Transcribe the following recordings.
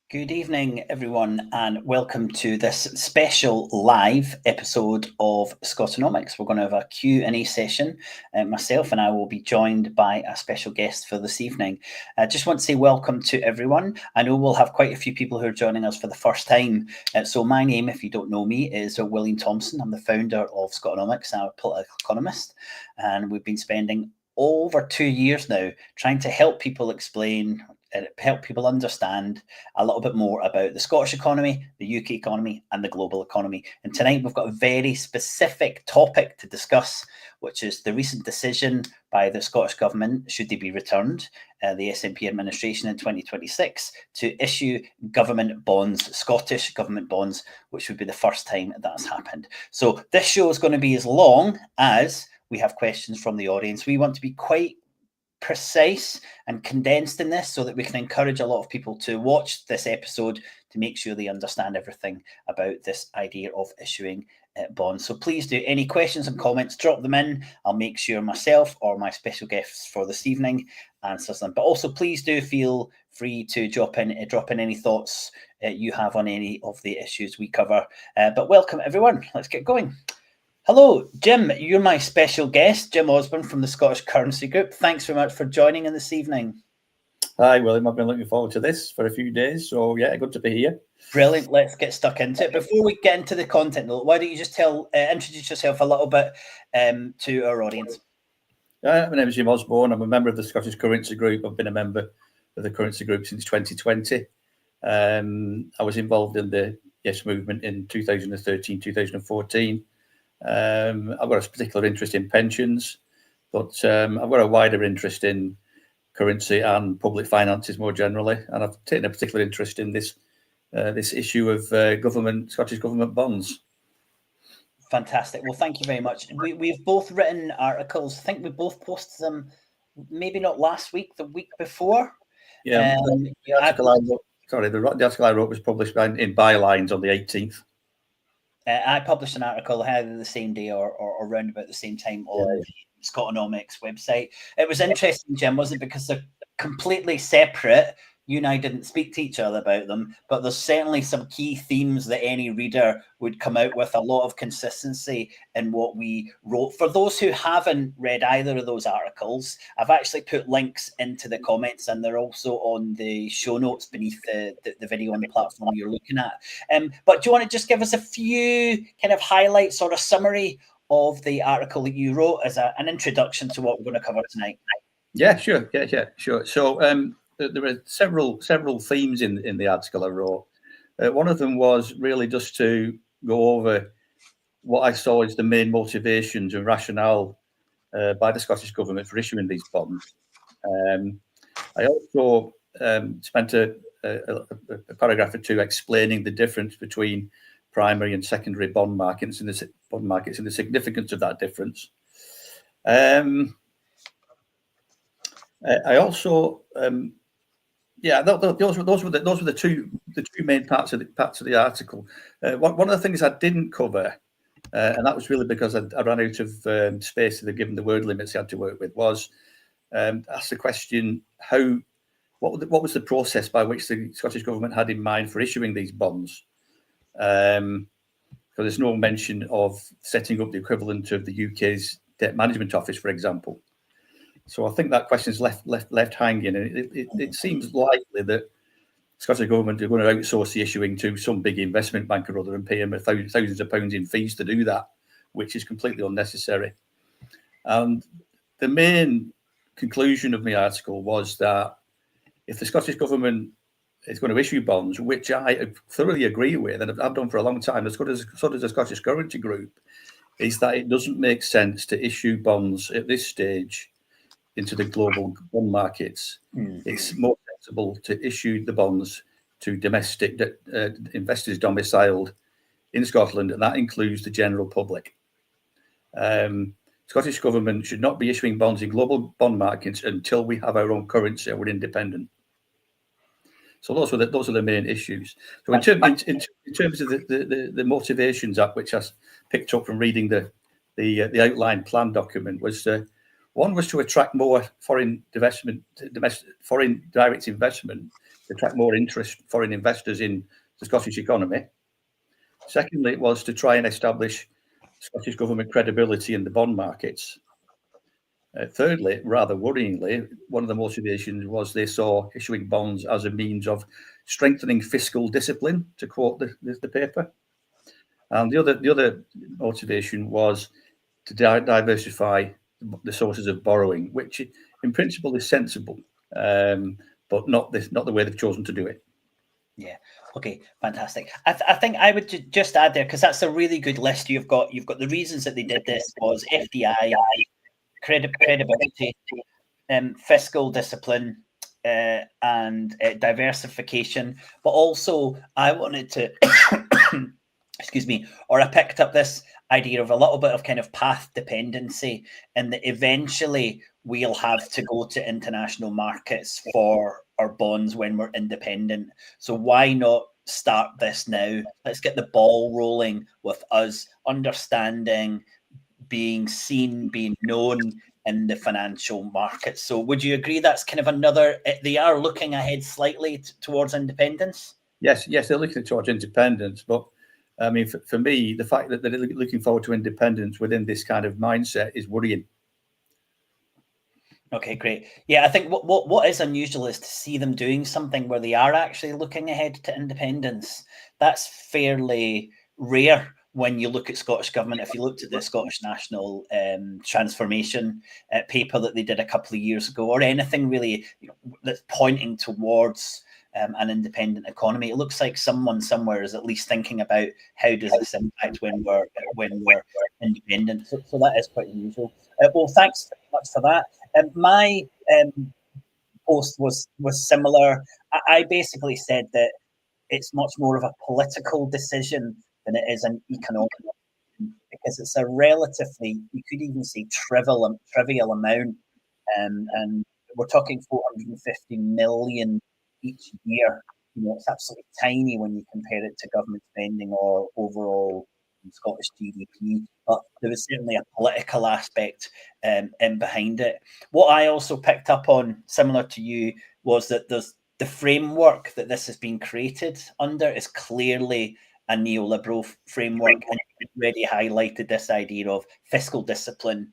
Good evening, everyone, and welcome to this special live episode of Scotonomics. We're going to have a Q&A session. Myself and I will be joined by a special guest for this evening. I just want to say welcome to everyone. I know we'll have quite a few people who are joining us for the first time. So my name, if you don't know me, is William Thompson. I'm the founder of Scotonomics. I'm a political economist, and we've been spending over 2 years now trying to help people help people understand a little bit more about the Scottish economy, the UK economy, and the global economy. And tonight we've got a very specific topic to discuss, which is the recent decision by the Scottish Government, should they be returned, the SNP administration in 2026, to issue government bonds, Scottish government bonds, which would be the first time that's happened. So this show is going to be as long as we have questions from the audience. We want to be quite precise and condensed in this so that we can encourage a lot of people to watch this episode to make sure they understand everything about this idea of issuing bonds. So please do, any questions and comments, drop them in. I'll make sure myself or my special guests for this evening answers them. But also please do feel free to drop in any thoughts you have on any of the issues we cover. But welcome everyone, let's get going. Hello, Jim. You're my special guest, Jim Osborne from the Scottish Currency Group. Thanks very much for joining in this evening. Hi, William. I've been looking forward to this for a few days. So, yeah, good to be here. Brilliant. Let's get stuck into it. Before we get into the content, though, why don't you just introduce yourself a little bit to our audience? My name is Jim Osborne. I'm a member of the Scottish Currency Group. I've been a member of the Currency Group since 2020. I was involved in the Yes movement in 2013, 2014. I've got a particular interest in pensions, but I've got a wider interest in currency and public finances more generally, and I've taken a particular interest in this issue of Scottish government bonds. Fantastic. Well, thank you very much. We've both written articles. I think we both posted them, maybe not last week, the week before. Yeah, the article I wrote was published in Bylines on the 18th. I published an article either the same day or around about the same time on the Scotonomics website. It was interesting, Jim, wasn't it? Because they're completely separate. You and I didn't speak to each other about them, but there's certainly some key themes that any reader would come out with, a lot of consistency in what we wrote. For those who haven't read either of those articles, I've actually put links into the comments, and they're also on the show notes beneath the video on the platform you're looking at. But do you want to just give us a few kind of highlights or a summary of the article that you wrote as an introduction to what we're going to cover tonight? Yeah, sure. So there were several themes in the article I wrote. One of them was really just to go over what I saw as the main motivations and rationale by the Scottish Government for issuing these bonds. I also spent a paragraph or two explaining the difference between primary and secondary bond markets and the significance of that difference. I also those were the two main parts of the article. One of the things I didn't cover, and that was really because I ran out of space given the word limits I had to work with, was ask the question what was the process by which the Scottish Government had in mind for issuing these bonds? Because there's no mention of setting up the equivalent of the UK's Debt Management Office, for example. So I think that question is left hanging, and it seems likely that the Scottish Government are going to outsource the issuing to some big investment bank or other and pay them thousands of pounds in fees to do that, which is completely unnecessary. And the main conclusion of my article was that if the Scottish Government is going to issue bonds, which I thoroughly agree with, and I've done for a long time, so does the Scottish Currency Group, is that it doesn't make sense to issue bonds at this stage into the global bond markets. It's more sensible to issue the bonds to domestic investors domiciled in Scotland, and that includes the general public. Scottish Government should not be issuing bonds in global bond markets until we have our own currency and we're independent. So those are the main issues. So in terms of the motivations at which I picked up from reading the outline plan document was. One was to attract more foreign direct investment attract more interest, foreign investors in the Scottish economy. Secondly, it was to try and establish Scottish government credibility in the bond markets. Thirdly, rather worryingly, one of the motivations was they saw issuing bonds as a means of strengthening fiscal discipline, to quote the paper. And the other motivation was to diversify the sources of borrowing, which in principle is sensible, but not the way they've chosen to do it. Yeah. Okay. Fantastic. I think I would just add there, because that's a really good list you've got. You've got the reasons that they did this was FDI, credibility, fiscal discipline, and diversification. But also, I wanted to, excuse me, or I picked up this idea of a little bit of kind of path dependency, and that eventually we'll have to go to international markets for our bonds when we're independent. So why not start this now? Let's get the ball rolling with us understanding, being seen, being known in the financial markets. So would you agree that's kind of another, they are looking ahead slightly towards independence? Yes, they're looking towards independence, but I mean, for me, the fact that they're looking forward to independence within this kind of mindset is worrying. Okay, great. Yeah, I think what is unusual is to see them doing something where they are actually looking ahead to independence. That's fairly rare when you look at Scottish government. If you looked at the Scottish National Transformation paper that they did a couple of years ago, or anything really, that's pointing towards an independent economy, it looks like someone somewhere is at least thinking about how does this impact when we're independent. So that is quite unusual. Well, thanks very much for that. My post was similar. I basically said that it's much more of a political decision than it is an economic one, because it's a relatively, you could even say, trivial amount, and we're talking 450 million each year. It's absolutely tiny when you compare it to government spending or overall Scottish GDP, but there was certainly a political aspect in behind it. What I also picked up on, similar to you, was that there's the framework that this has been created under is clearly a neoliberal framework, and you already highlighted this idea of fiscal discipline,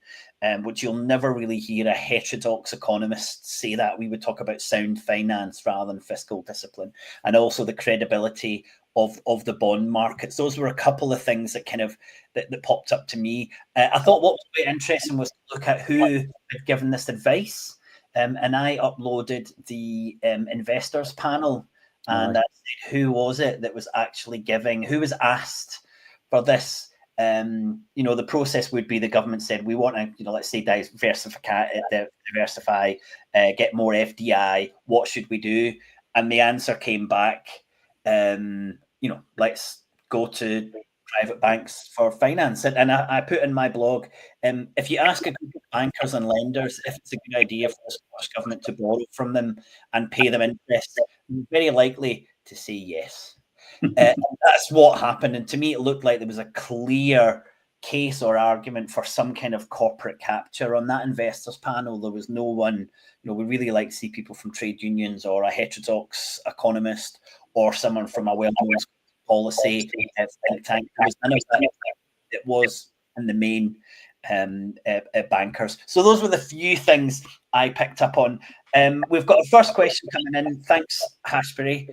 which you'll never really hear a heterodox economist say that. We would talk about sound finance rather than fiscal discipline, and also the credibility of the bond markets. Those were a couple of things that kind of that popped up to me. I thought what was quite interesting was to look at who had given this advice, and I uploaded the investors panel, and I said, who was it that was actually giving, who was asked for this? The process would be the government said, we want to, let's say diversify, get more FDI. What should we do? And the answer came back, let's go to private banks for finance. And I put in my blog, if you ask a group of bankers and lenders if it's a good idea for the Scottish government to borrow from them and pay them interest, very likely to say yes. That's what happened. And to me, it looked like there was a clear case or argument for some kind of corporate capture on that investors panel. There was no one, we really like to see people from trade unions or a heterodox economist or someone from a well-known policy think tank. There was none of that. It was in the main bankers. So those were the few things I picked up on. We've got the first question coming in. Thanks, Hashbury.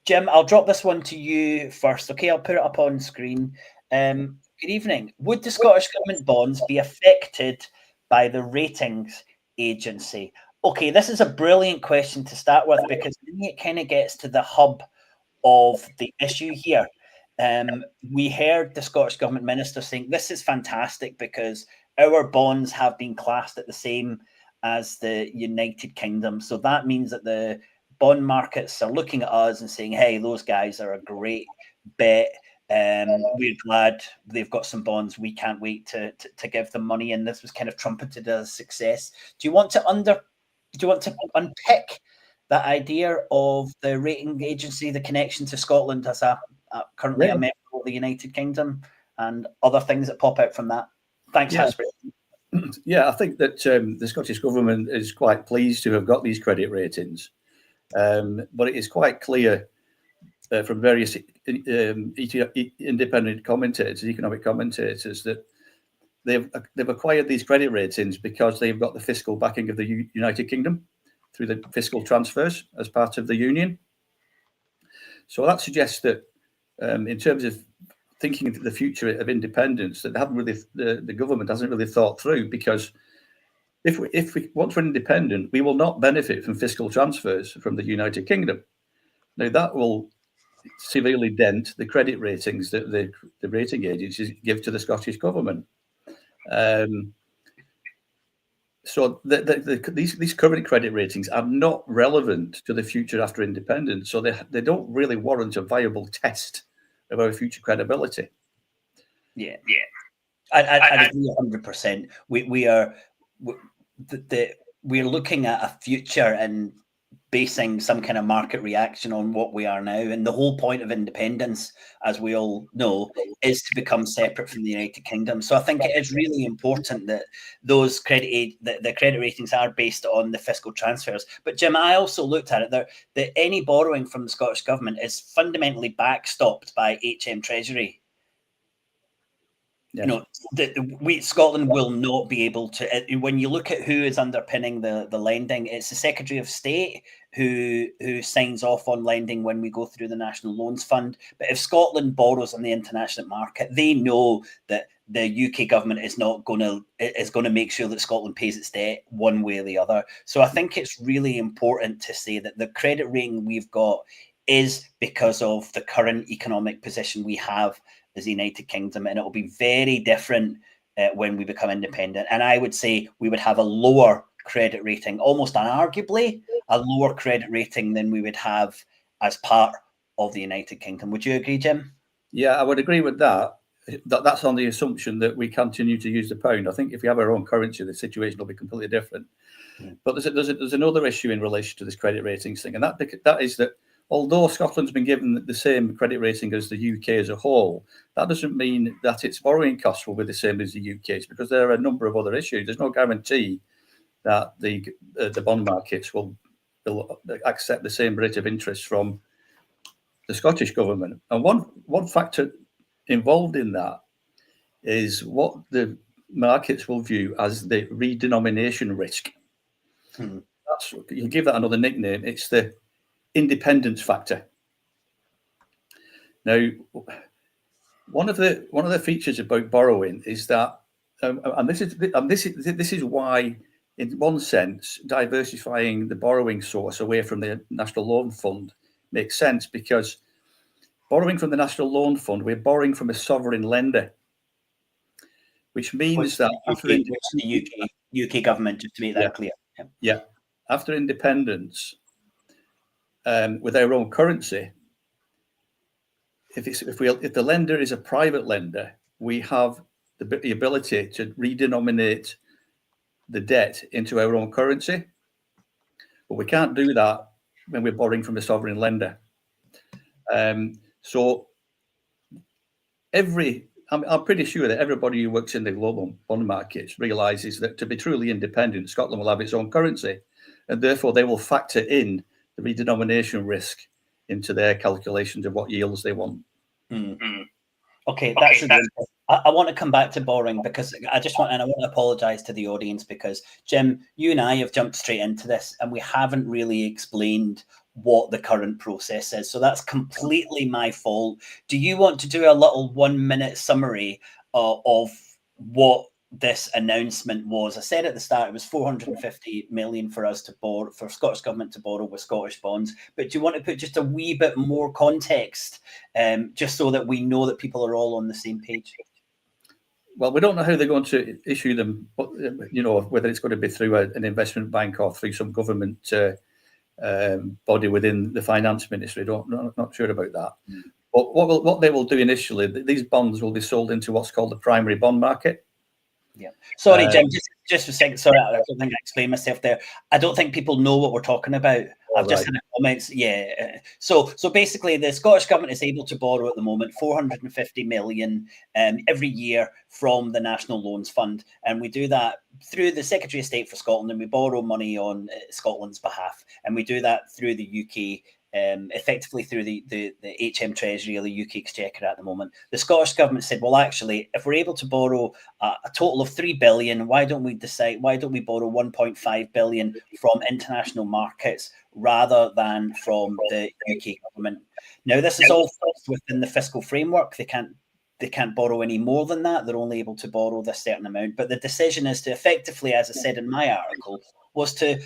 Jim, I'll drop this one to you first. Okay, I'll put it up on screen. Good evening. Would the Scottish Government bonds be affected by the ratings agency? Okay, this is a brilliant question to start with, because it kind of gets to the hub of the issue here. We heard the Scottish Government Minister saying this is fantastic because our bonds have been classed at the same as the United Kingdom. So that means that the bond markets are looking at us and saying, hey, those guys are a great bet. We're glad they've got some bonds. We can't wait to give them money. And this was kind of trumpeted as a success. Do you want to unpick that idea of the rating agency, the connection to Scotland as currently a member of the United Kingdom, and other things that pop out from that? Thanks, Hashbury. Yeah, I think that the Scottish Government is quite pleased to have got these credit ratings. But it is quite clear from various independent commentators, economic commentators, that they've acquired these credit ratings because they've got the fiscal backing of the United Kingdom through the fiscal transfers as part of the Union. So that suggests that in terms of thinking into the future of independence, that they haven't really, the government hasn't really thought through, because if we once we're independent, we will not benefit from fiscal transfers from the United Kingdom. Now that will severely dent the credit ratings that the rating agencies give to the Scottish Government. So these current credit ratings are not relevant to the future after independence. So they don't really warrant a viable test of our future credibility. Yeah, I agree 100%. We're looking at a future and basing some kind of market reaction on what we are now. And the whole point of independence, as we all know, is to become separate from the United Kingdom. So I think it is really important that those the credit ratings are based on the fiscal transfers. But Jim, I also looked at it there, that any borrowing from the Scottish Government is fundamentally backstopped by UK Treasury. Yes. Scotland will not be able to. When you look at who is underpinning the lending, it's the Secretary of State who signs off on lending when we go through the National Loans Fund. But if Scotland borrows on the international market, they know that the UK government is going to make sure that Scotland pays its debt one way or the other. So I think it's really important to say that the credit rating we've got is because of the current economic position we have as the United Kingdom, and it will be very different when we become independent. And I would say we would have a lower credit rating, almost unarguably a lower credit rating than we would have as part of the United Kingdom. Would you agree, Jim? Yeah, I would agree with that. That's on the assumption that we continue to use the pound. I think if we have our own currency, the situation will be completely different. But there's another issue in relation to this credit ratings thing, and that is that although Scotland's been given the same credit rating as the UK as a whole, that doesn't mean that its borrowing costs will be the same as the UK's, because there are a number of other issues. There's no guarantee that the bond markets will accept the same rate of interest from the Scottish Government. And one factor involved in that is what the markets will view as the redenomination risk. You can give that another nickname. It's the independence factor. Now, one of the features about borrowing is that, and this is why, in one sense, diversifying the borrowing source away from the National Loan Fund makes sense, because borrowing from the National Loan Fund, we're borrowing from a sovereign lender, which means that after the UK government, just to make that clear. Yeah, after independence, with our own currency, if the lender is a private lender, we have the ability to redenominate the debt into our own currency, but we can't do that when we're borrowing from a sovereign lender. So I'm pretty sure that everybody who works in the global bond markets realizes that to be truly independent, Scotland will have its own currency, and therefore they will factor in the redenomination risk into their calculations of what yields they want. Okay, that's I want to come back to borrowing, because I want to apologize to the audience, because Jim, you and I have jumped straight into this and we haven't really explained what the current process is. So that's completely my fault. Do you want to do a little 1-minute summary of what this announcement was? I said at the start it was 450 million for us to borrow, for Scottish Government to borrow with Scottish bonds. But do you want to put just a wee bit more context, just so that we know that people are all on the same page? Well, we don't know how they're going to issue them, but whether it's going to be through an investment bank or through some government body within the finance ministry. Not sure about that. But what they will do initially, these bonds will be sold into what's called the primary bond market. Yeah. Sorry, Jim, just a second. Sorry, I don't think I explained myself there. I don't think people know what we're talking about. I've just had a comments. Yeah. So basically, the Scottish Government is able to borrow at the moment 450 million every year from the National Loans Fund. And we do that through the Secretary of State for Scotland, and we borrow money on Scotland's behalf. And we do that through the UK, effectively through the HM Treasury or the UK Exchequer at the moment. The Scottish Government said, well, actually, if we're able to borrow a total of 3 billion, why don't we borrow 1.5 billion from international markets rather than from the UK government? Now, this is all within the fiscal framework. They can't borrow any more than that. They're only able to borrow this certain amount. But the decision is to effectively, as I said in my article, was to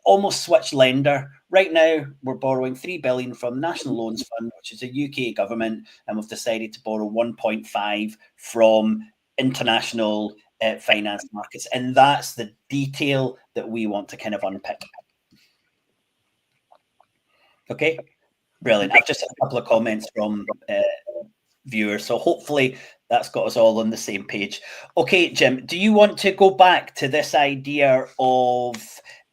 almost switch lender. Right now, we're borrowing 3 billion from the National Loans Fund, which is a UK government, and we've decided to borrow 1.5 from international finance markets. And that's the detail that we want to kind of unpick. Okay, brilliant. I've just had a couple of comments from viewers, so hopefully that's got us all on the same page. Okay, Jim, do you want to go back to this idea of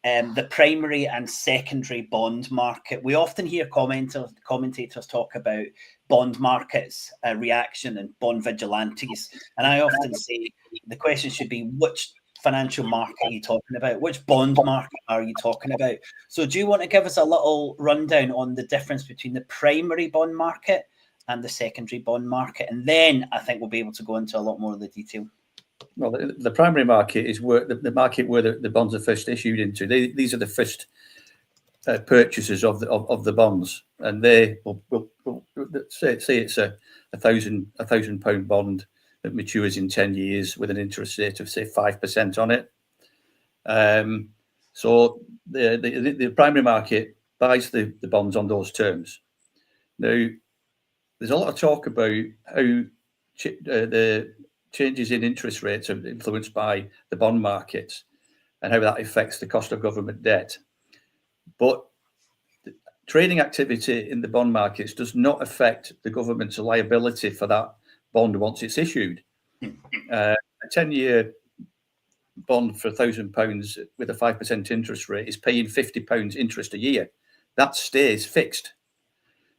the primary and secondary bond market? We often hear commentators talk about bond markets reaction and bond vigilantes, and I often say the question should be, which financial market are you talking about? Which bond market are you talking about? So do you want to give us a little rundown on the difference between the primary bond market and the secondary bond market? And then I think we'll be able to go into a lot more of the detail. Well, the primary market is where the market where the bonds are first issued into. These are the first purchasers of the bonds, and they will say it's a £1,000 bond that matures in 10 years with an interest rate of say 5% on it. So the primary market buys the bonds on those terms. Now, there's a lot of talk about how the changes in interest rates are influenced by the bond markets and how that affects the cost of government debt. But trading activity in the bond markets does not affect the government's liability for that bond once it's issued. A 10-year bond for £1,000 with a 5% interest rate is paying £50 interest a year. That stays fixed.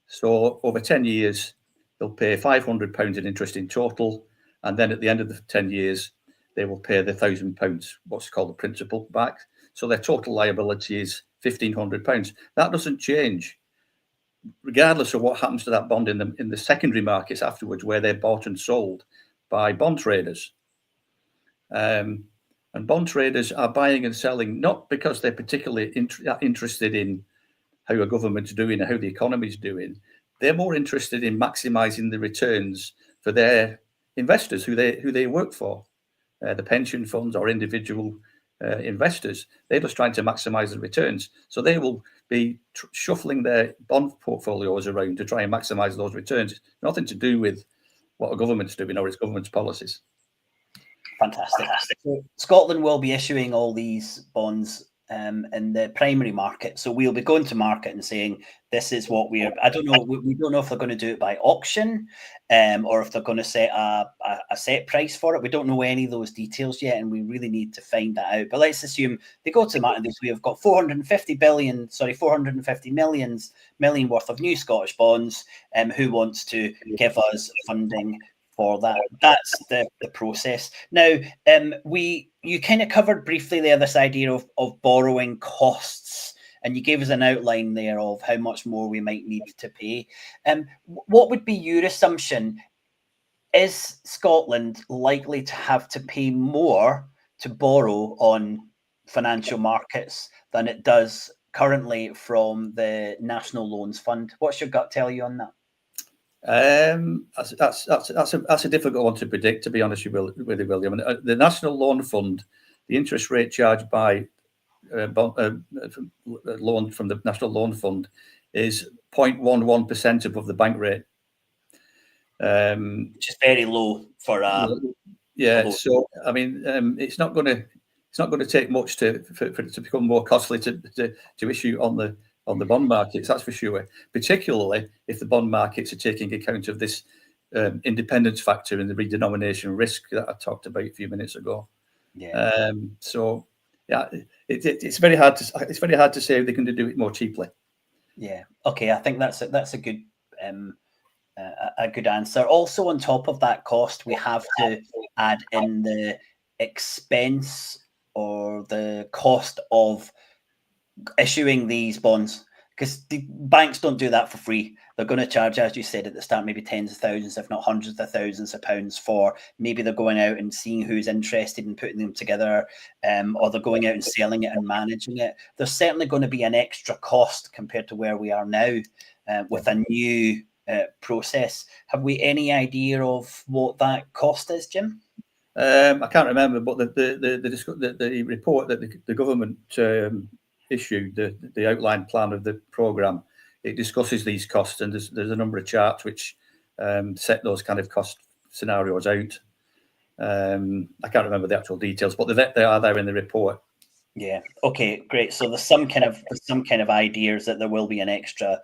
So over 10 years, they'll pay £500 in interest in total. And then at the end of the 10 years, they will pay the £1,000, what's called the principal, back. So their total liability is £1,500. That doesn't change, regardless of what happens to that bond in the secondary markets afterwards, where they're bought and sold by bond traders. And bond traders are buying and selling not because they're particularly interested in how a government's doing or how the economy's doing. They're more interested in maximising the returns for their investors, who they work for, the pension funds or individual investors. They're just trying to maximise the returns. So they will be shuffling their bond portfolios around to try and maximise those returns. It's nothing to do with what a government's doing or its government's policies. Fantastic. So Scotland will be issuing all these bonds in the primary market. So we'll be going to market and saying, this is what we don't know if they're going to do it by auction or if they're going to set a set price for it. We don't know any of those details yet, and we really need to find that out. But let's assume they go to market. We have got 450 million worth of new Scottish bonds. Who wants to give us funding for that? That's the process. Now, you kind of covered briefly there this idea of borrowing costs, and you gave us an outline there of how much more we might need to pay. What would be your assumption? Is Scotland likely to have to pay more to borrow on financial markets than it does currently from the National Loans Fund? What's your gut tell you on that? That's a difficult one to predict, to be honest with you, William. The National Loan Fund, the interest rate charged by loan from the National Loan Fund is 0.11% above the bank rate, which is very low for So I mean, it's not going to take much for it to become more costly to issue on the bond markets, that's for sure, particularly if the bond markets are taking account of this independence factor and the redenomination risk that I talked about a few minutes ago. Yeah. So yeah, it's very hard to say they can do it more cheaply. Yeah. Okay. I think that's a good answer. Also, on top of that cost, we have to add in the expense or the cost of issuing these bonds, because the banks don't do that for free. They're going to charge, as you said at the start, maybe tens of thousands, if not hundreds of thousands of pounds for, maybe they're going out and seeing who's interested in putting them together, or they're going out and selling it and managing it. There's certainly going to be an extra cost compared to where we are now with a new process. Have we any idea of what that cost is, Jim? I can't remember, but the report that the government issued, the outline plan of the programme, it discusses these costs, and there's a number of charts which set those kind of cost scenarios out. I can't remember the actual details, but they are there in the report. Yeah. Okay. Great. So there's some kind of ideas that there will be an extra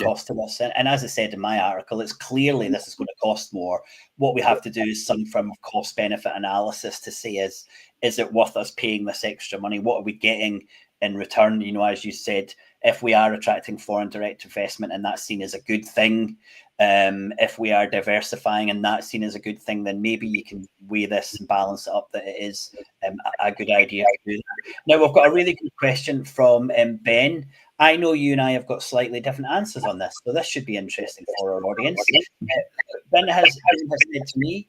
cost to this, and as I said in my article, it's clearly this is going to cost more. What we have to do is some form of cost benefit analysis to see is it worth us paying this extra money? What are we getting in return? You know, as you said, if we are attracting foreign direct investment and that's seen as a good thing, if we are diversifying and that's seen as a good thing, then maybe you can weigh this and balance it up that it is a good idea to do that. Now, we've got a really good question from Ben. I know you and I have got slightly different answers on this, so this should be interesting for our audience. Ben has said to me,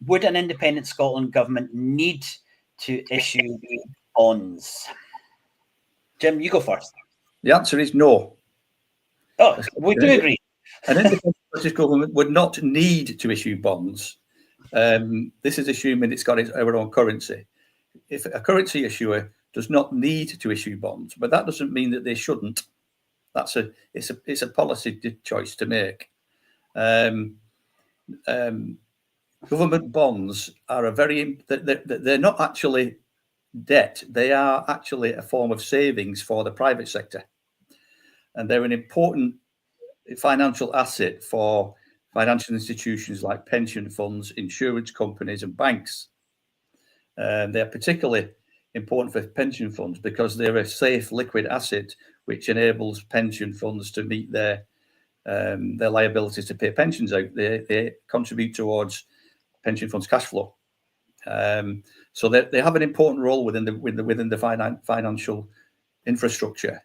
would an independent Scotland government need to issue bonds? Jim, you go first. The answer is no. Oh, we do agree. An independent British government would not need to issue bonds. This is assuming it's got our own currency. If a currency issuer does not need to issue bonds, but that doesn't mean that they shouldn't. It's a policy choice to make. Government bonds are they're not actually debt. They are actually a form of savings for the private sector, and they're an important financial asset for financial institutions like pension funds, insurance companies, and banks. They're particularly important for pension funds because they're a safe, liquid asset which enables pension funds to meet their liabilities to pay pensions out. They contribute towards pension funds' cash flow, so they have an important role within the financial infrastructure.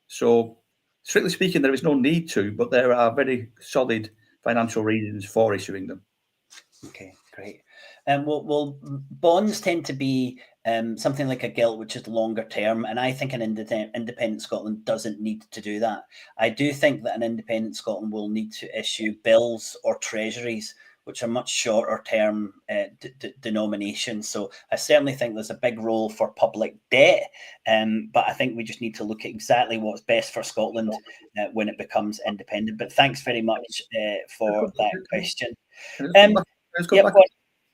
So, strictly speaking, there is no need to, but there are very solid financial reasons for issuing them. Okay, great. Well, bonds tend to be something like a gilt, which is longer term, and I think an independent Scotland doesn't need to do that. I do think that an independent Scotland will need to issue bills or treasuries, which are much shorter term denominations. So I certainly think there's a big role for public debt, but I think we just need to look at exactly what's best for Scotland when it becomes independent. But thanks very much for that question.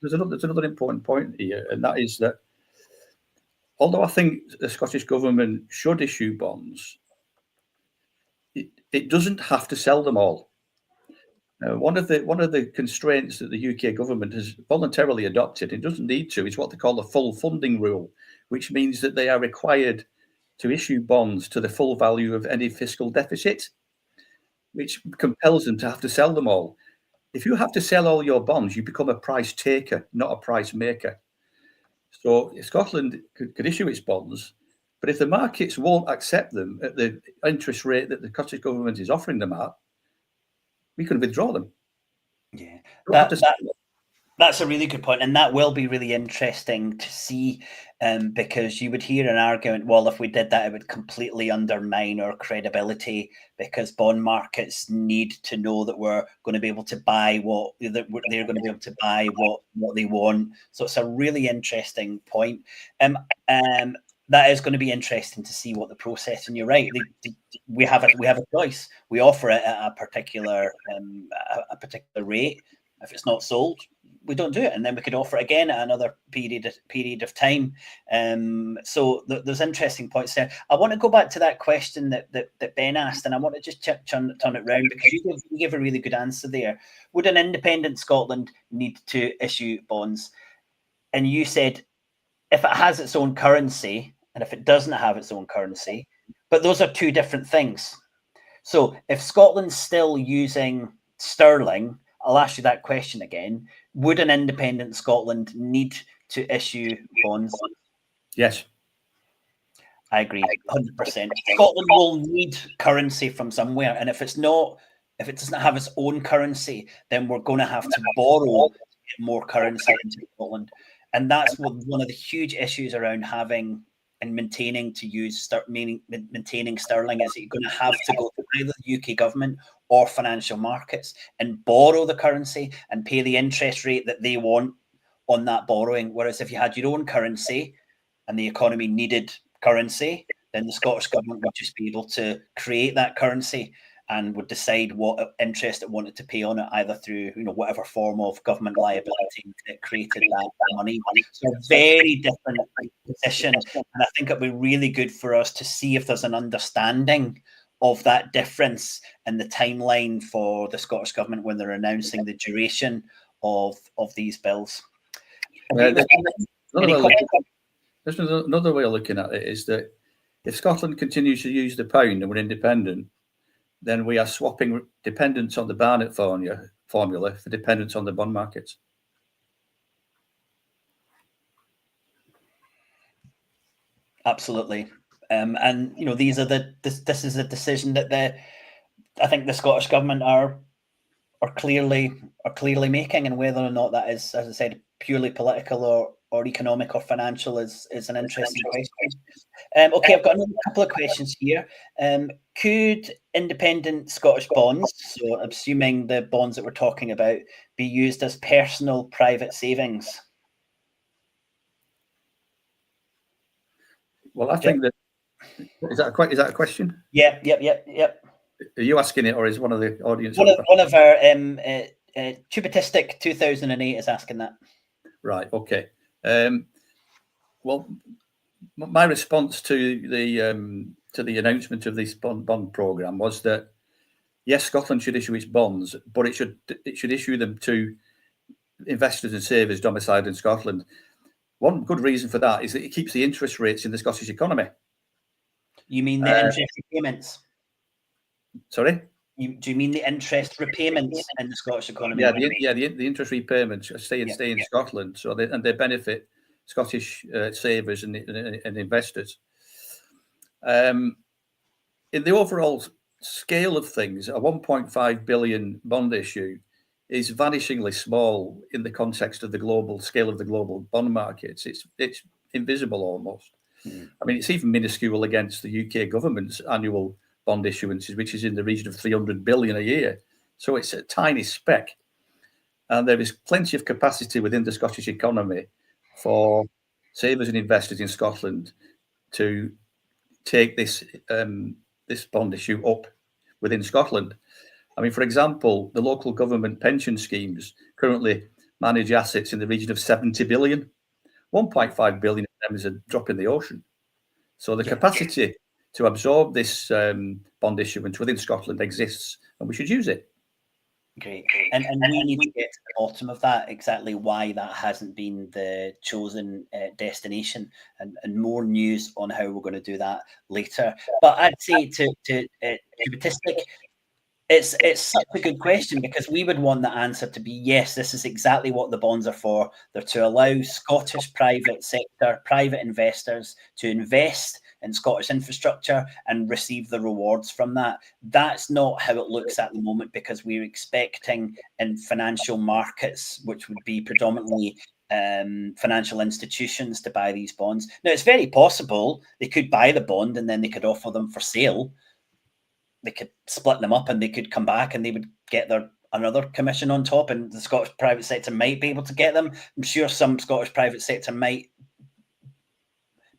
There's another important point here, and that is that although I think the Scottish government should issue bonds, it doesn't have to sell them all. One of the constraints that the UK government has voluntarily adopted, it doesn't need to, is what they call the full funding rule, which means that they are required to issue bonds to the full value of any fiscal deficit, which compels them to have to sell them all. If you have to sell all your bonds, you become a price taker, not a price maker. So Scotland could issue its bonds, but if the markets won't accept them at the interest rate that the Scottish government is offering them at, we can withdraw them. Yeah, that's a really good point, and that will be really interesting to see, because you would hear an argument, well, if we did that, it would completely undermine our credibility because bond markets need to know that we're going to be able to buy they're going to be able to buy what they want. So it's a really interesting point. That is going to be interesting to see what the process. And you're right, we have a choice. We offer it at a particular rate. If it's not sold, we don't do it, and then we could offer it again at another period of time. So there's interesting points there. I want to go back to that question that Ben asked, and I want to just turn it around because you gave a really good answer there. Would an independent Scotland need to issue bonds? And you said if it has its own currency and if it doesn't have its own currency, but those are two different things. So if Scotland's still using sterling, I'll ask you that question again. Would an independent Scotland need to issue bonds? Yes. I agree, 100%. Scotland will need currency from somewhere, and if it doesn't have its own currency, then we're going to have to borrow more currency into Scotland, and that's one of the huge issues around having and maintaining maintaining sterling is that you're going to have to go to either the UK government or financial markets and borrow the currency and pay the interest rate that they want on that borrowing. Whereas if you had your own currency and the economy needed currency, then the Scottish government would just be able to create that currency and would decide what interest it wanted to pay on it, either through whatever form of government liability that created that money. So a very different position, and I think it'd be really good for us to see if there's an understanding of that difference and the timeline for the Scottish government when they're announcing the duration of these bills. There's another way of looking at it is that if Scotland continues to use the pound and we're independent, then we are swapping dependence on the Barnett formula for dependence on the bond markets. Absolutely. And these are this is a decision that I think the Scottish government are clearly making, and whether or not that is, as I said, purely political or economic or financial is an interesting question. Okay, I've got another couple of questions here. Could independent Scottish bonds, so assuming the bonds that we're talking about, be used as personal private savings? Well, I think that is that a question? Yep. Are you asking it, or is one of the audience? One of our Tubitistic 2008 is asking that. Right. Okay. Well, my response to the announcement of this bond program was that yes, Scotland should issue its bonds, but it should issue them to investors and savers domiciled in Scotland. One good reason for that is that it keeps the interest rates in the Scottish economy. You mean the interest repayments? Sorry? Do you mean the interest repayments in the Scottish economy? Yeah, the interest repayments stay in Scotland, so they benefit Scottish savers and investors. In the overall scale of things, a 1.5 billion bond issue is vanishingly small in the context of the global scale of the global bond markets. It's invisible almost. I mean, it's even minuscule against the UK government's annual bond issuances, which is in the region of 300 billion a year. So it's a tiny speck. And there is plenty of capacity within the Scottish economy for savers and investors in Scotland to take this bond issue up within Scotland. I mean, for example, the local government pension schemes currently manage assets in the region of 70 billion. 1.5 billion of them is a drop in the ocean. So the capacity to absorb this bond issuance within Scotland exists, and we should use it. Great. And we need to get to the bottom of that, exactly why that hasn't been the chosen destination, and more news on how we're going to do that later. But I'd say to Tubitistic, it's such a good question, because we would want the answer to be yes, this is exactly what the bonds are for. They're to allow Scottish private sector, private investors to invest in Scottish infrastructure and receive the rewards from that. That's not how it looks at the moment, because we're expecting in financial markets, which would be predominantly financial institutions, to buy these bonds. Now, it's very possible they could buy the bond and then they could offer them for sale. They could split them up and they could come back and they would get another commission on top, and the Scottish private sector might be able to get them. I'm sure some Scottish private sector might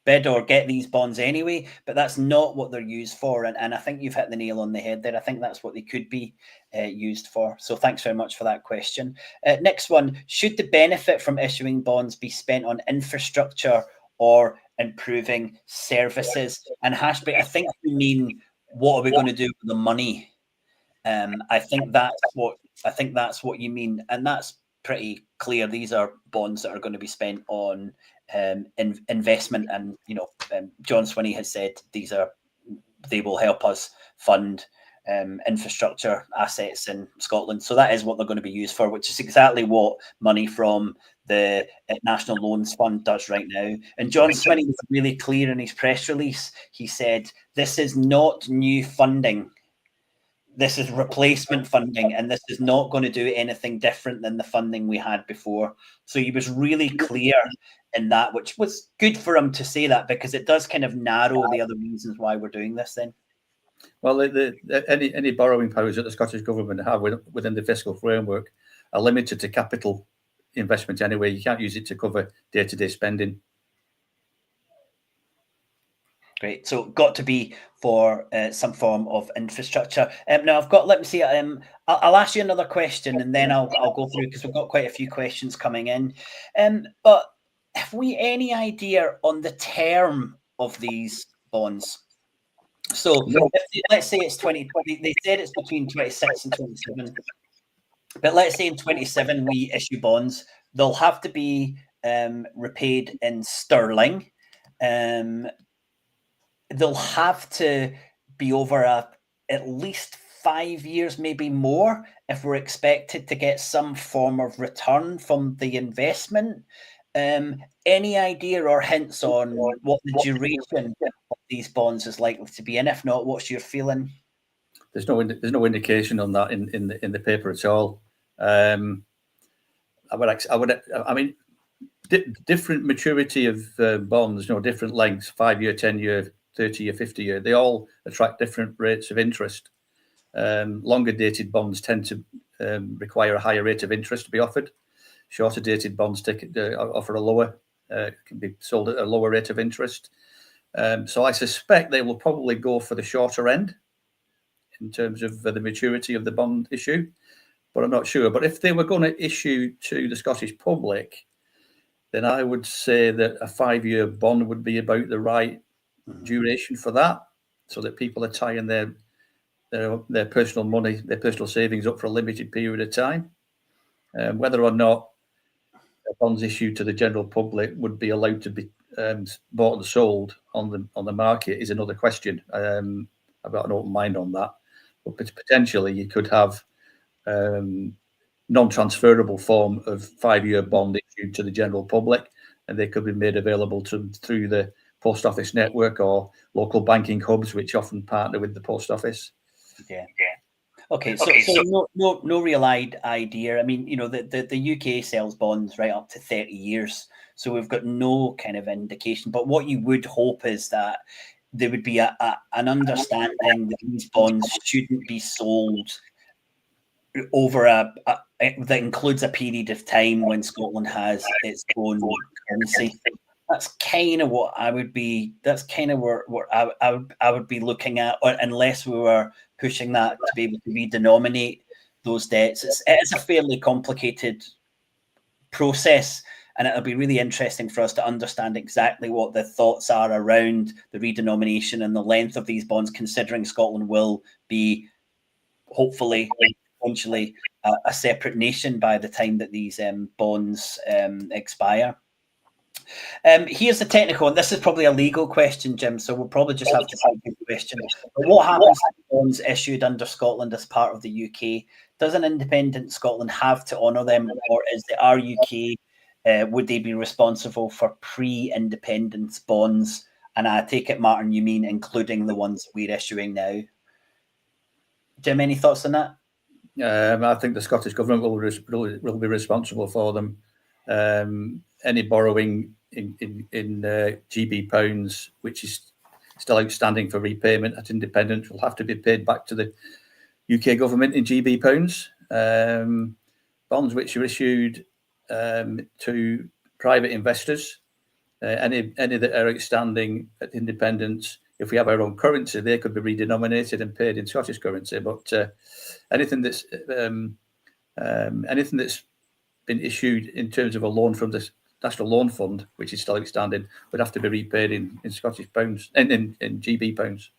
bid or get these bonds anyway, but that's not what they're used for. And I think you've hit the nail on the head there. I think that's what they could be used for. So thanks very much for that question. Next one, should the benefit from issuing bonds be spent on infrastructure or improving services? And Hashby, I think you mean, what are we going to do with the money? I think that's what you mean, and that's pretty clear these are bonds that are going to be spent on investment, and John Swinney has said they will help us fund infrastructure assets in Scotland. So that is what they're going to be used for, which is exactly what money from the National Loans Fund does right now. And John Swinney was really clear in his press release. He said, this is not new funding. This is replacement funding, and this is not going to do anything different than the funding we had before. So he was really clear in that, which was good for him to say that, because it does kind of narrow the other reasons why we're doing this then. Well, any borrowing powers that the Scottish Government have within the fiscal framework are limited to capital investment anyway. You can't use it to cover day-to-day spending. Great. So got to be for some form of infrastructure. Now I've got, let me see, I'll ask you another question and then I'll go through, because we've got quite a few questions coming in. But have we any idea on the term of these bonds? So let's say it's 20, they said it's between 26 and 27. But let's say in 27 we issue bonds. They'll have to be repaid in sterling. They'll have to be over at least 5 years, maybe more, if we're expected to get some form of return from the investment. Any idea or hints on what the duration of these bonds is likely to be? And if not, what's your feeling? There's no indication on that in the paper at all. Different maturity of bonds, different lengths, 5 year, 10 year, 30 year, 50 year, they all attract different rates of interest. Longer dated bonds tend to require a higher rate of interest to be offered. Shorter dated bonds offer a lower, can be sold at a lower rate of interest. So I suspect they will probably go for the shorter end in terms of the maturity of the bond issue, but I'm not sure. But if they were going to issue to the Scottish public, then I would say that a 5 year bond would be about the right duration for that, so that people are tying their personal money, their personal savings up for a limited period of time. Whether or not bonds issued to the general public would be allowed to be bought and sold on the market is another question. I've got an open mind on that, but potentially you could have non-transferable form of 5 year bond issued to the general public, and they could be made available through the post office network or local banking hubs, which often partner with the post office. Yeah. Okay, so no real idea. I mean, the UK sells bonds right up to 30 years, so we've got no kind of indication. But what you would hope is that there would be an understanding that these bonds shouldn't be sold over that includes a period of time when Scotland has its own currency. That's kind of what I would be. That's kind of where I would be looking at, unless we were pushing that to be able to redenominate those debts. It is a fairly complicated process, and it'll be really interesting for us to understand exactly what the thoughts are around the redenomination and the length of these bonds, considering Scotland will be hopefully potentially a separate nation by the time that these bonds expire. Here's the technical, and this is probably a legal question, Jim, so we'll probably just have to take the question. But what happens to bonds issued under Scotland as part of the UK? Does an independent Scotland have to honour them, or is the RUK, would they be responsible for pre-independence bonds? And I take it, Martin, you mean including the ones we're issuing now? Jim, any thoughts on that? I think the Scottish Government will be responsible for them. Any borrowing in GB pounds, which is still outstanding for repayment at independence, will have to be paid back to the UK government in GB pounds. Bonds which are issued to private investors, any that are outstanding at independence, if we have our own currency, they could be redenominated and paid in Scottish currency. But anything that's been issued in terms of a loan from the National Loan Fund, which is still outstanding, would have to be repaid in Scottish pounds and in GB pounds.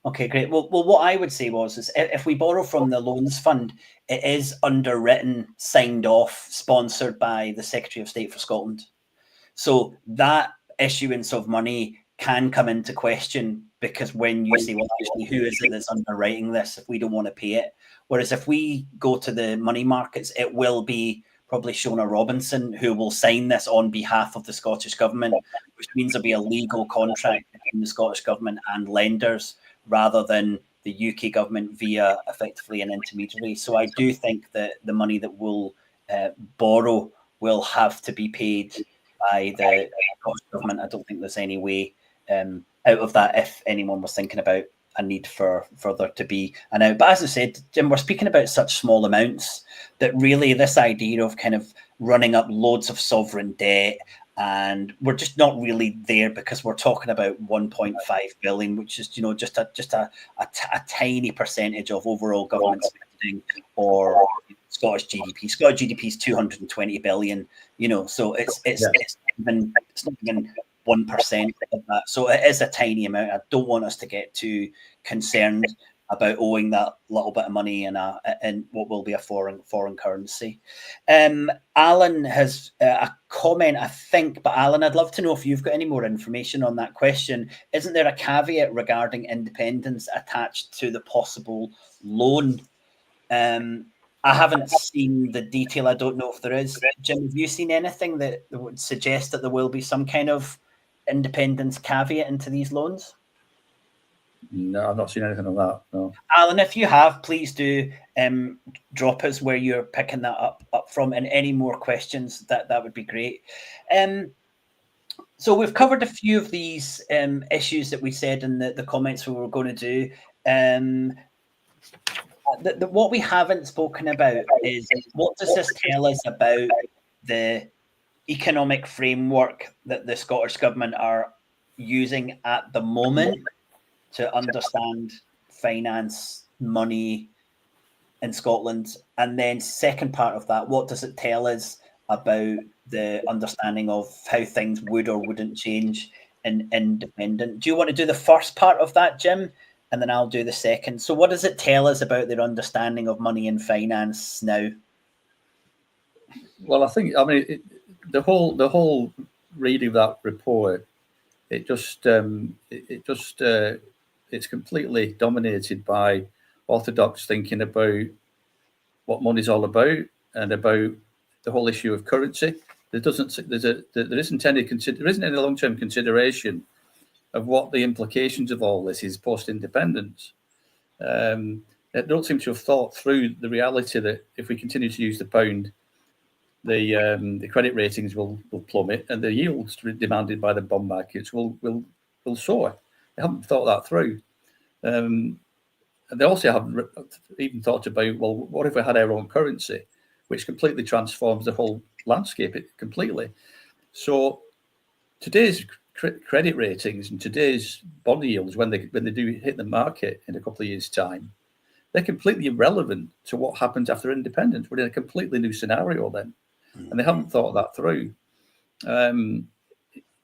Okay, great. Well, what I would say is if we borrow from the loans fund, it is underwritten, signed off, sponsored by the Secretary of State for Scotland. So that issuance of money can come into question, because when you say, well, actually, who is it that's underwriting this if we don't want to pay it? Whereas if we go to the money markets, it will be probably Shona Robinson who will sign this on behalf of the Scottish Government, which means there'll be a legal contract between the Scottish Government and lenders rather than the UK Government via effectively an intermediary. So I do think that the money that we'll borrow will have to be paid by the Scottish Government. I don't think there's any way out of that if anyone was thinking about a need for there to be an out. But as I said, Jim, we're speaking about such small amounts that really this idea of kind of running up loads of sovereign debt, and we're just not really there, because we're talking about 1.5 billion, which is just a tiny percentage of overall government spending or Scottish GDP. Scottish GDP is 220 billion. So it's not even 1% of that. So it is a tiny amount. I don't want us to get too concerned about owing that little bit of money in what will be a foreign currency. Alan has a comment, I think, but Alan, I'd love to know if you've got any more information on that question. Isn't there a caveat regarding independence attached to the possible loan? I haven't seen the detail. I don't know if there is. Jim, have you seen anything that would suggest that there will be some kind of independence caveat into these loans? No, I've not seen anything of that. No. Alan, if you have, please do drop us where you're picking that up from, and any more questions, that would be great. So we've covered a few of these issues that we said in the comments we were going to do. What we haven't spoken about is, what does this tell us about the economic framework that the Scottish Government are using at the moment to understand finance, money in Scotland? And then second part of that, what does it tell us about the understanding of how things would or wouldn't change in independent? Do you want to do the first part of that, Jim? And then I'll do the second. So what does it tell us about their understanding of money and finance now? Well, the whole reading of that report, it's completely dominated by orthodox thinking about what money's all about and about the whole issue of currency. There isn't any long-term consideration of what the implications of all this is post-independence. They don't seem to have thought through the reality that if we continue to use the pound, the credit ratings will plummet and the yields demanded by the bond markets will soar. They haven't thought that through. And they also haven't even thought about, well, what if we had our own currency, which completely transforms the whole landscape completely. So today's credit ratings and today's bond yields, when they do hit the market in a couple of years' time, they're completely irrelevant to what happens after independence. We're in a completely new scenario then, and they haven't thought that through.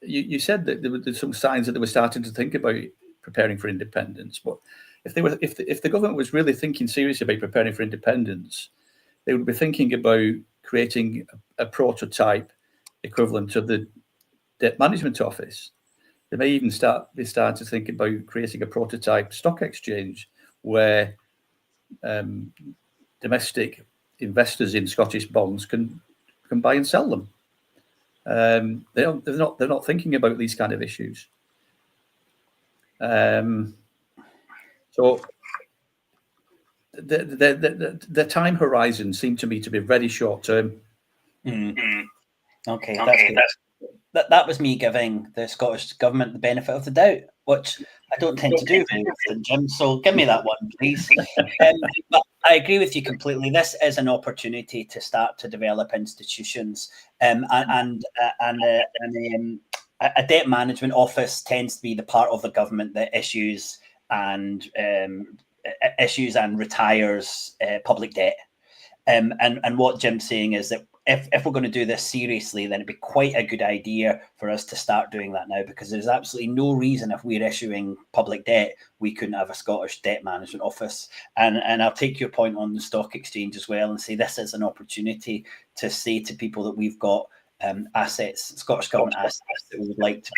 You said that there were some signs that they were starting to think about preparing for independence, but if the government was really thinking seriously about preparing for independence, they would be thinking about creating a prototype equivalent of the Debt Management Office. They may even be starting to think about creating a prototype stock exchange where domestic investors in Scottish bonds can buy and sell them. They're not thinking about these kind of issues. So the time horizon seemed to me to be very short term. Okay, that's good. That was me giving the Scottish Government the benefit of the doubt, which I don't tend to do very often, Jim. So give me that one, please. But I agree with you completely. This is an opportunity to start to develop institutions, and a debt management office tends to be the part of the government that issues and retires public debt. And what Jim's saying is that if we're going to do this seriously, then it'd be quite a good idea for us to start doing that now, because there's absolutely no reason if we're issuing public debt, we couldn't have a Scottish debt management office. And I'll take your point on the stock exchange as well and say this is an opportunity to say to people that we've got assets, Scottish government assets that we would like to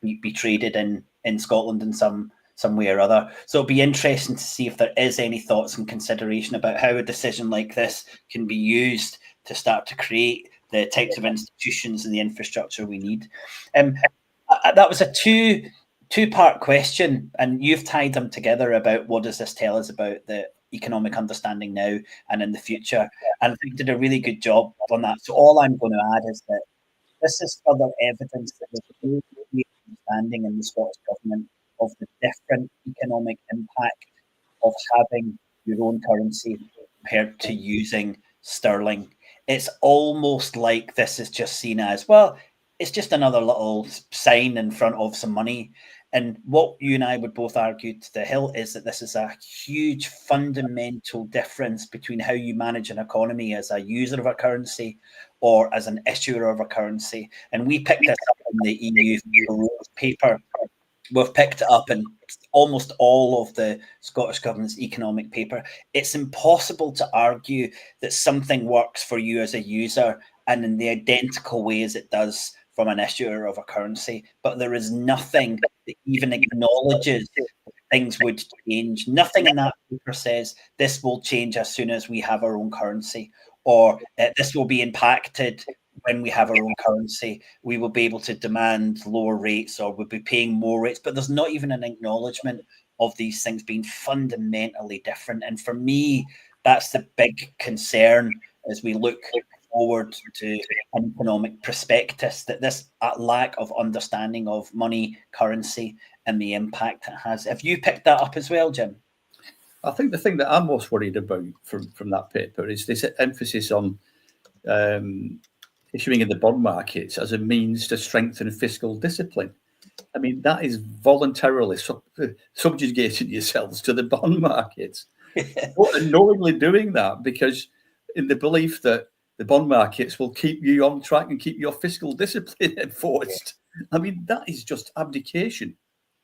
be traded in Scotland in some way or other. So it'll be interesting to see if there is any thoughts and consideration about how a decision like this can be used to start to create the types of institutions and the infrastructure we need. That was a two-part question, and you've tied them together about what does this tell us about the economic understanding now and in the future. And I think you did a really good job on that. So all I'm going to add is that this is further evidence that there's a really clear understanding in the Scottish Government of the different economic impact of having your own currency compared to using sterling. It's almost like this is just seen as, well, it's just another little sign in front of some money. And what you and I would both argue to the hilt is that this is a huge fundamental difference between how you manage an economy as a user of a currency or as an issuer of a currency. And we picked this up in the EU paper. We've picked it up in almost all of the Scottish Government's economic paper. It's impossible to argue that something works for you as a user and in the identical way as it does from an issuer of a currency. But there is nothing that even acknowledges things would change. Nothing in that paper says this will change as soon as we have our own currency, or this will be impacted when we have our own currency. We will be able to demand lower rates, or we'll be paying more rates. But there's not even an acknowledgement of these things being fundamentally different. And for me, that's the big concern as we look forward to an economic prospectus, that this lack of understanding of money, currency, and the impact it has. Have you picked that up as well, Jim? I think the thing that I'm most worried about from that paper is this emphasis on issuing in the bond markets as a means to strengthen fiscal discipline. I mean, that is voluntarily subjugating yourselves to the bond markets. But knowingly doing that because in the belief that the bond markets will keep you on track and keep your fiscal discipline enforced. I mean, that is just abdication.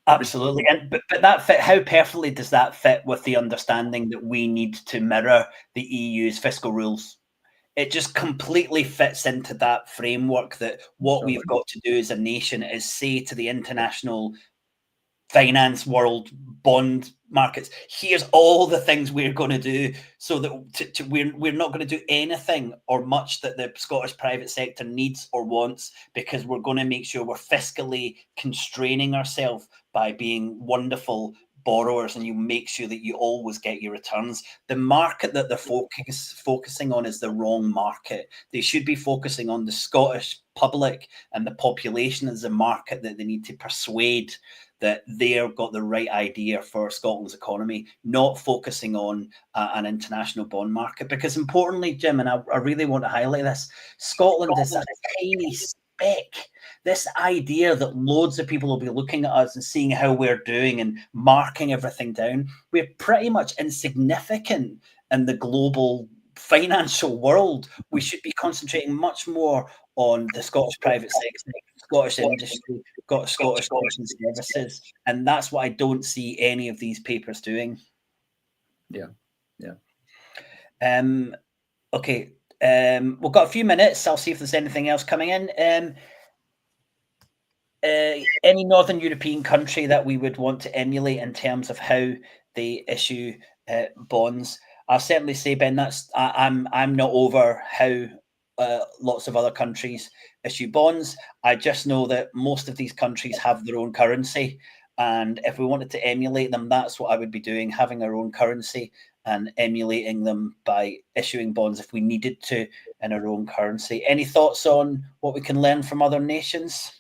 Absolutely. And but that fit, how perfectly does that fit with the understanding that we need to mirror the EU's fiscal rules? It just completely fits into that framework that what we've got to do as a nation is say to the international finance world, bond markets, here's all the things we're going to do, so that we're not going to do anything or much that the Scottish private sector needs or wants, because we're going to make sure we're fiscally constraining ourselves by being wonderful borrowers, and you make sure that you always get your returns. The market that they're focusing on is the wrong market. They should be focusing on the Scottish public and the population as a market that they need to persuade that they've got the right idea for Scotland's economy, not focusing on an international bond market. Because importantly, Jim, and I really want to highlight this, Scotland is a tiny speck. This idea that loads of people will be looking at us and seeing how we're doing and marking everything down, we're pretty much insignificant in the global financial world. We should be concentrating much more on the Scottish private sector, Scottish industry, Scottish goods and services, and that's what I don't see any of these papers doing. Yeah. Okay. We've got a few minutes. I'll see if there's anything else coming in. Any Northern European country that we would want to emulate in terms of how they issue bonds? I'll certainly say, Ben, I'm not over how lots of other countries issue bonds. I just know that most of these countries have their own currency, and if we wanted to emulate them, that's what I would be doing, having our own currency and emulating them by issuing bonds if we needed to in our own currency. Any thoughts on what we can learn from other nations,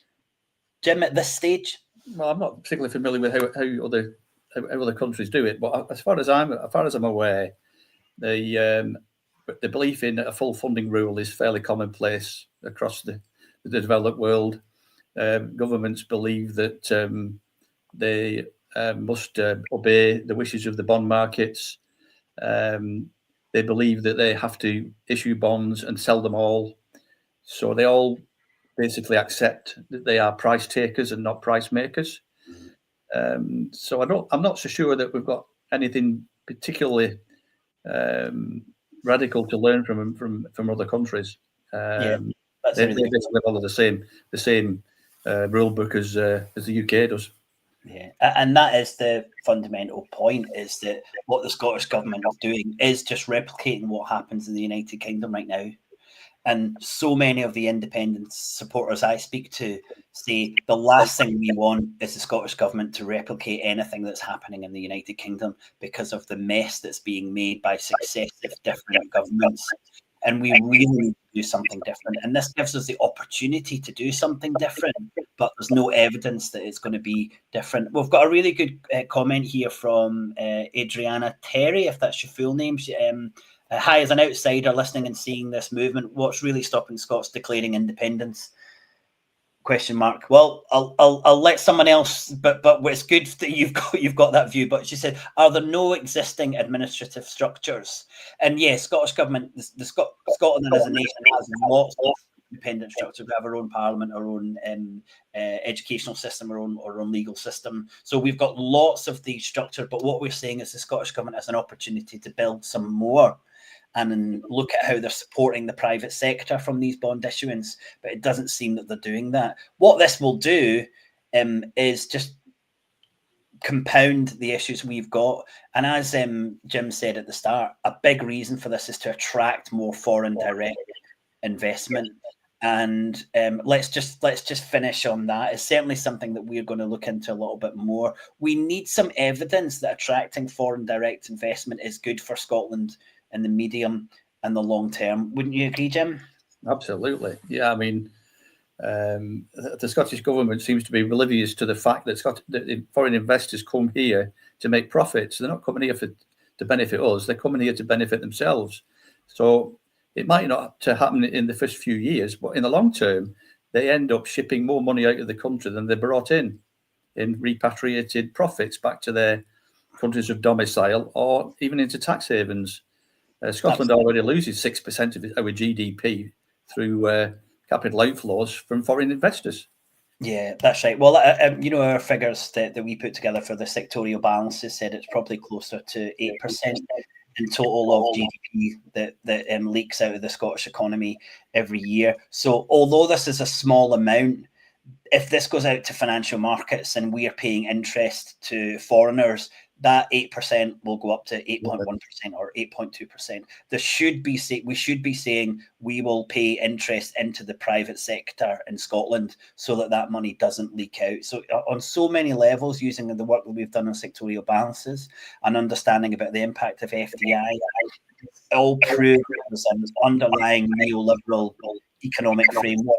Jim, at this stage? Well, I'm not particularly familiar with how other countries do it, but as far as I'm aware, the belief in a full funding rule is fairly commonplace across the developed world. Governments believe that they must obey the wishes of the bond markets. They believe that they have to issue bonds and sell them all So they all basically accept that they are price takers and not price makers. So I'm not so sure that we've got anything particularly radical to learn from other countries. Yeah, they basically follow the same rule book as the UK does. Yeah, and that is the fundamental point, is that what the Scottish Government is doing is just replicating what happens in the United Kingdom right now. And so many of the independent supporters I speak to say the last thing we want is the Scottish Government to replicate anything that's happening in the United Kingdom, because of the mess that's being made by successive different governments. And we really need to do something different. And this gives us the opportunity to do something different, but there's no evidence that it's going to be different. We've got a really good comment here from Adriana Terry, if that's your full name. She, hi, as an outsider listening and seeing this movement, what's really stopping Scots declaring independence? Question mark. Well, I'll let someone else, but it's good that you've got that view. But she said, are there no existing administrative structures? And yes, Scottish Government, Scotland as a nation has lots of independent structures. We have our own parliament, our own educational system, our own legal system. So we've got lots of these structures. But what we're saying is the Scottish Government has an opportunity to build some more, and then look at how they're supporting the private sector from these bond issuance, but it doesn't seem that they're doing that. What this will do is just compound the issues we've got. And as Jim said at the start, a big reason for this is to attract more foreign direct investment. And let's just finish on that. It's certainly something that we're going to look into a little bit more. We need some evidence that attracting foreign direct investment is good for Scotland in the medium and the long term. Wouldn't you agree, Jim? Absolutely. Yeah, I mean, the Scottish Government seems to be oblivious to the fact that foreign investors come here to make profits. They're not coming here to benefit us. They're coming here to benefit themselves. So it might not to happen in the first few years, but in the long term, they end up shipping more money out of the country than they brought in repatriated profits back to their countries of domicile or even into tax havens. Scotland already loses 6% of our GDP through capital outflows from foreign investors. Yeah, that's right. Well, our figures that we put together for the sectorial balances said it's probably closer to 8% in total of GDP that leaks out of the Scottish economy every year. So although this is a small amount, if this goes out to financial markets and we are paying interest to foreigners, that 8% will go up to 8.1% or 8.2%. We should be saying we will pay interest into the private sector in Scotland so that money doesn't leak out. So on so many levels, using the work that we've done on sectorial balances and understanding about the impact of FDI, all prove there's an underlying neoliberal economic framework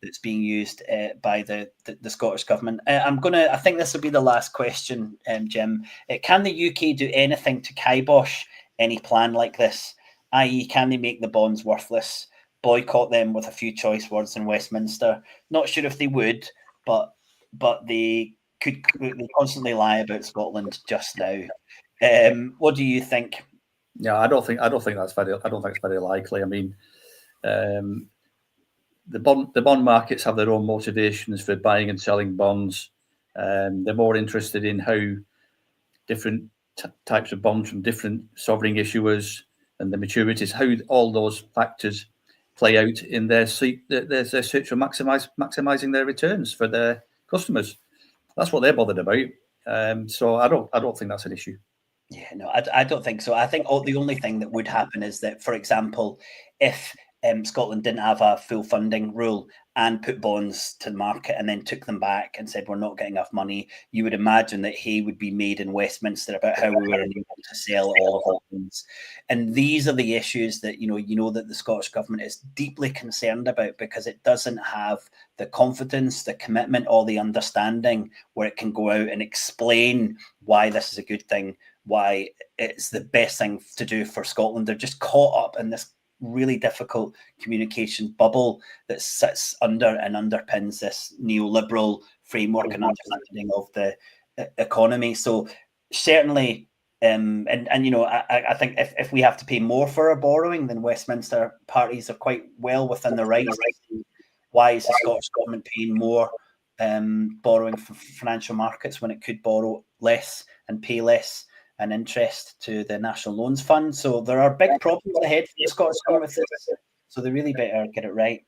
that's being used by the Scottish Government. I think this will be the last question, Jim. Can the UK do anything to kibosh any plan like this? I.e., can they make the bonds worthless, boycott them with a few choice words in Westminster? Not sure if they would, but they could. They constantly lie about Scotland just now. What do you think? Yeah, I don't think that's very likely. I mean, the bond markets have their own motivations for buying and selling bonds. They're more interested in how different types of bonds from different sovereign issuers and the maturities, how all those factors play out in their search for maximising their returns for their customers. That's what they're bothered about. So I don't think that's an issue. Yeah, no, I don't think so. I think the only thing that would happen is that, for example, if Scotland didn't have a full funding rule and put bonds to the market and then took them back and said we're not getting enough money, you would imagine that hay would be made in Westminster about how we were unable to sell all of our bonds. And these are the issues that that the Scottish Government is deeply concerned about, because it doesn't have the confidence, the commitment, or the understanding where it can go out and explain why this is a good thing, why it's the best thing to do for Scotland. They're just caught up in this really difficult communication bubble that sits under and underpins this neoliberal framework and understanding of the economy. So certainly, I think if we have to pay more for our borrowing, then Westminster parties are quite well within the rights Why is the Scottish Government paying more borrowing from financial markets when it could borrow less and pay less and interest to the National Loans Fund? So there are big problems ahead for the Scottish Government with this. So they really better get it right.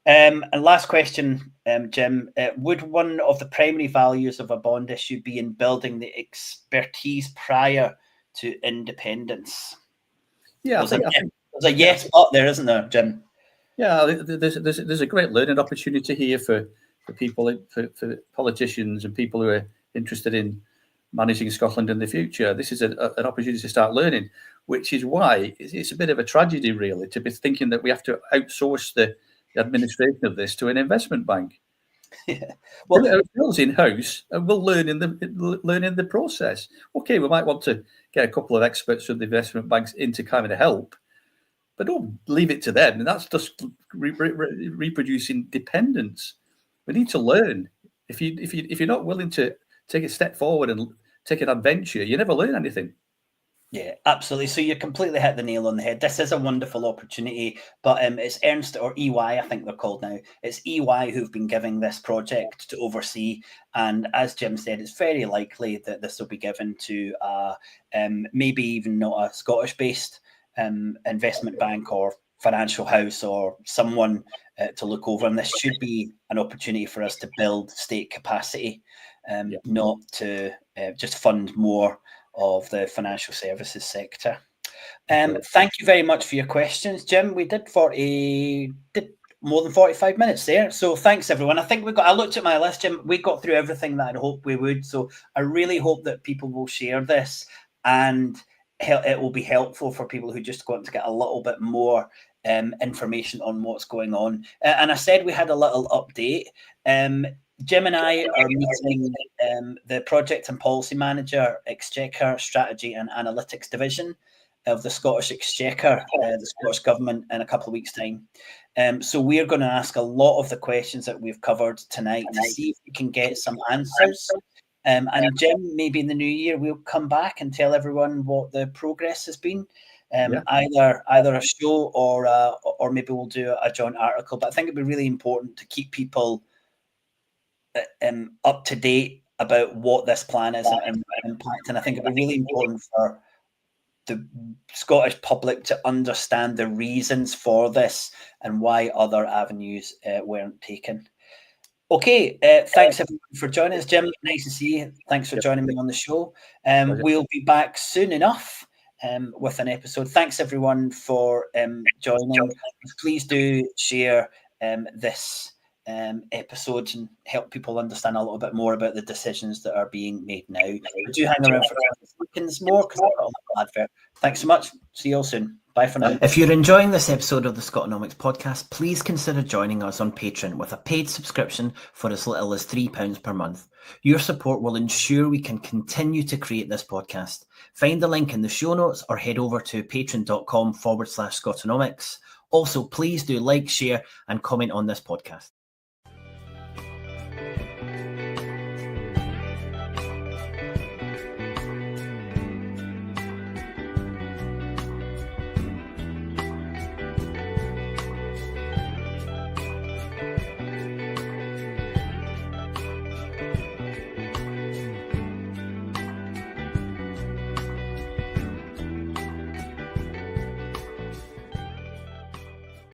And last question, Jim, would one of the primary values of a bond issue be in building the expertise prior to independence? Yeah, there's a yes but there, isn't there, Jim? Yeah, there's a great learning opportunity here for people, for politicians and people who are interested in managing Scotland in the future. This is an opportunity to start learning, which is why it's a bit of a tragedy, really, to be thinking that we have to outsource the administration of this to an investment bank. Yeah. Well, ourselves in-house, and we'll learn in the process. Okay, we might want to get a couple of experts from the investment banks in to kind of help, but don't leave it to them. And that's just reproducing dependence. We need to learn. If you're not willing to take a step forward and take an adventure, you never learn anything. Yeah, absolutely. So you completely hit the nail on the head. This is a wonderful opportunity, but it's Ernst, or EY, I think they're called now. It's EY who've been giving this project to oversee. And as Jim said, it's very likely that this will be given to maybe even not a Scottish-based investment bank or financial house or someone to look over. And this should be an opportunity for us to build state capacity, not to just fund more of the financial services sector. Thank you very much for your questions, Jim. We did more than 45 minutes there. So thanks, everyone. I think I looked at my list, Jim. We got through everything that I'd hoped we would. So I really hope that people will share this, and it will be helpful for people who just want to get a little bit more information on what's going on. And I said we had a little update. Jim and I are meeting the Project and Policy Manager, Exchequer Strategy and Analytics Division of the Scottish Exchequer, the Scottish Government, in a couple of weeks' time. So we're going to ask a lot of the questions that we've covered tonight to see if we can get some answers. And Jim, maybe in the new year, we'll come back and tell everyone what the progress has been. Either a show or maybe we'll do a joint article. But I think it'd be really important to keep people up to date about what this plan is and impact. And I think it'd be really important for the Scottish public to understand the reasons for this and why other avenues weren't taken. Okay, thanks everyone for joining us, Jim. Nice to see you. Thanks for joining me on the show. We'll be back soon enough with an episode. Thanks everyone for joining. Please do share this episodes and help people understand a little bit more about the decisions that are being made now. Do hang around for 20 seconds more because I've got a little advert. Thanks so much. See you all soon. Bye for now. If you're enjoying this episode of the Scotonomics podcast, please consider joining us on Patreon with a paid subscription for as little as £3 per month. Your support will ensure we can continue to create this podcast. Find the link in the show notes or head over to patreon.com/Scotonomics. Also, please do like, share, and comment on this podcast.